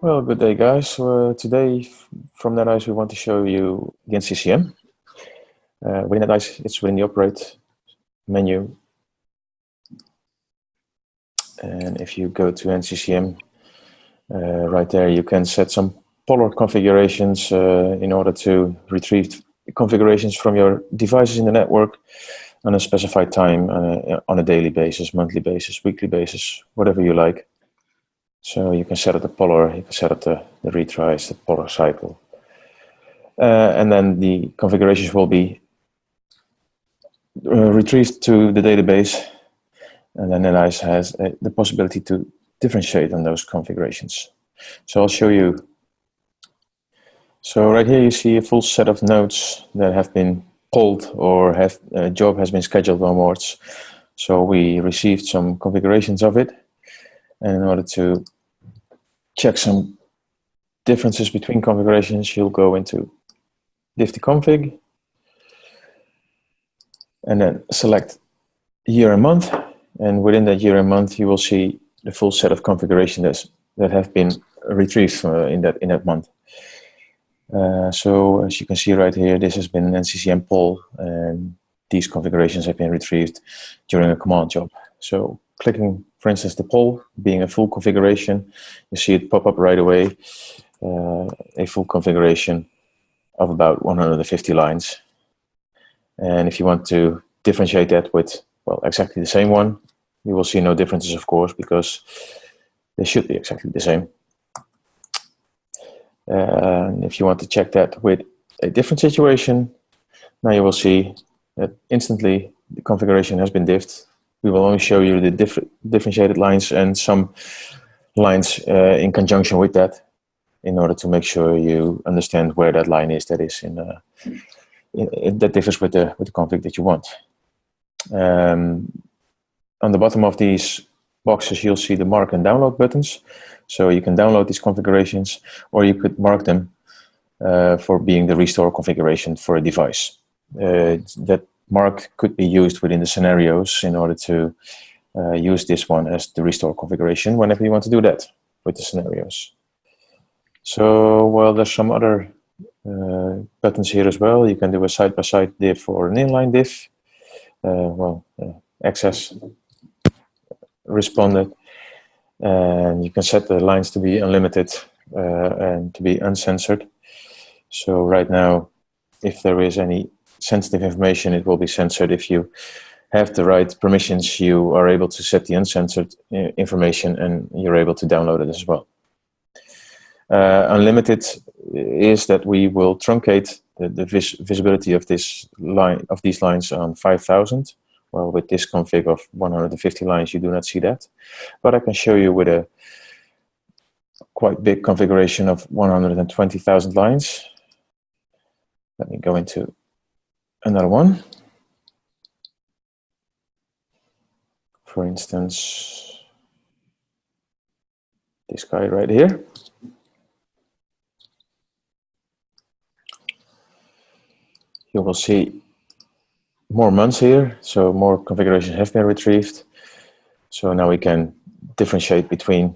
Well, good day, guys. Today, from NetEase, we want to show you the NCCM. Within NetEase, it's within the Operate menu. And if you go to NCCM, right there, you can set some polar configurations in order to retrieve configurations from your devices in the network on a specified time, on a daily basis, monthly basis, weekly basis, whatever you like. So you can set up the polar, you can set up the retries, the polar cycle. And then the configurations will be retrieved to the database, and then NetEase has the possibility to differentiate on those configurations. So I'll show you. So right here you see a full set of nodes that have been pulled or have a job has been scheduled onwards. So we received some configurations of it, and in order to check some differences between configurations, you'll go into diff-config and then select year and month, and within that year and month you will see the full set of configurations that have been retrieved in that month. So as you can see right here, this has been an NCCM poll, and these configurations have been retrieved during a command job. So clicking, for instance, the poll being a full configuration, you see it pop up right away, a full configuration of about 150 lines. And if you want to differentiate that with, well, exactly the same one, you will see no differences, of course, because they should be exactly the same. And if you want to check that with a different situation, now you will see that instantly the configuration has been diffed. We will only show you the differentiated lines and some lines in conjunction with that, in order to make sure you understand where that line is that is that differs with the config that you want. On the bottom of these boxes, you'll see the mark and download buttons. So you can download these configurations, or you could mark them for being the restore configuration for a device. That mark could be used within the scenarios in order to use this one as the restore configuration whenever you want to do that with the scenarios. So, well, there's some other buttons here as well. You can do a side-by-side diff or an inline diff. Access, responded, and you can set the lines to be unlimited and to be uncensored. So right now, if there is any sensitive information, it will be censored. If you have the right permissions, you are able to set the uncensored information, and you're able to download it as well. Unlimited is that we will truncate the visibility of this line, of these lines, on 5,000. Well, with this config of 150 lines, you do not see that. But I can show you with a quite big configuration of 120,000 lines. Let me go into another one. For instance, this guy right here. You will see more months here, so more configurations have been retrieved. So now we can differentiate between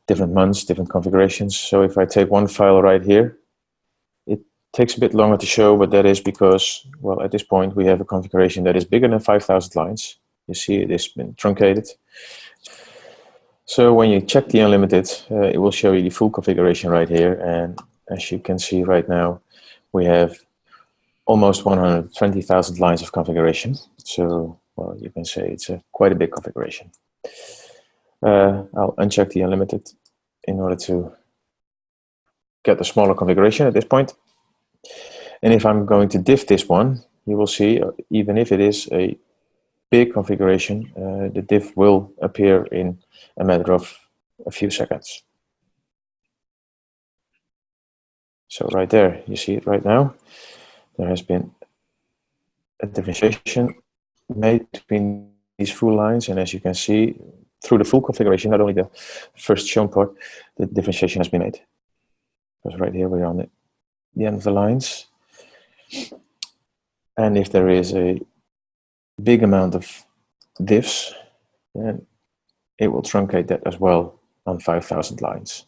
different months, different configurations. So if I take one file right here, it takes a bit longer to show, but that is because, well, at this point we have a configuration that is bigger than 5,000 lines. You see it has been truncated. So when you check the unlimited, it will show you the full configuration right here. And as you can see right now, we have almost 120,000 lines of configuration. So, well, you can say it's quite a big configuration. I'll uncheck the unlimited in order to get a smaller configuration at this point. And if I'm going to diff this one, you will see, even if it is a big configuration, the diff will appear in a matter of a few seconds. So right there, you see it right now. There has been a differentiation made between these full lines, and as you can see, through the full configuration, not only the first shown part, the differentiation has been made. Because right here we're on the end of the lines. And if there is a big amount of diffs, then it will truncate that as well on 5,000 lines.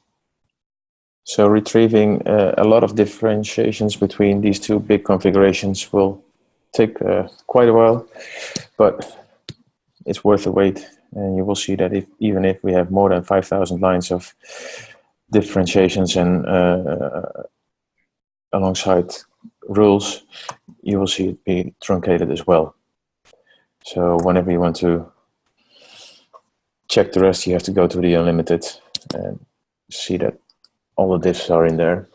So retrieving a lot of differentiations between these two big configurations will take quite a while, but it's worth the wait. And you will see that even if we have more than 5,000 lines of differentiations and alongside rules, you will see it be truncated as well. So whenever you want to check the rest, you have to go to the unlimited and see that all the diffs are in there.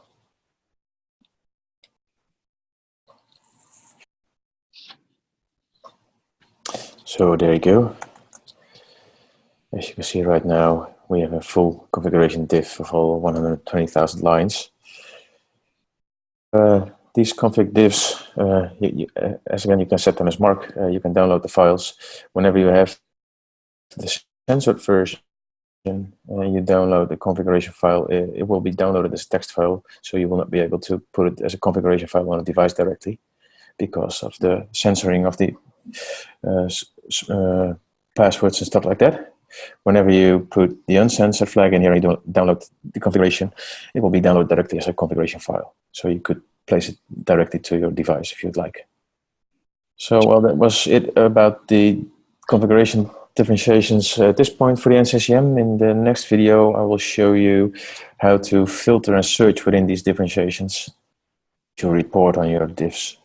So there you go. As you can see right now, we have a full configuration diff of all 120,000 lines. These config diffs, as again, you can set them as mark. You can download the files. Whenever you have the censored version, you download the configuration file, it will be downloaded as a text file, so you will not be able to put it as a configuration file on a device directly because of the censoring of the passwords and stuff like that. Whenever you put the uncensored flag in here and you download the configuration, it will be downloaded directly as a configuration file. So you could place it directly to your device if you'd like. So, well, that was it about the configuration differentiations at this point for the NCCM. In the next video, I will show you how to filter and search within these differentiations to report on your diffs.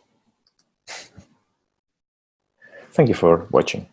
Thank you for watching.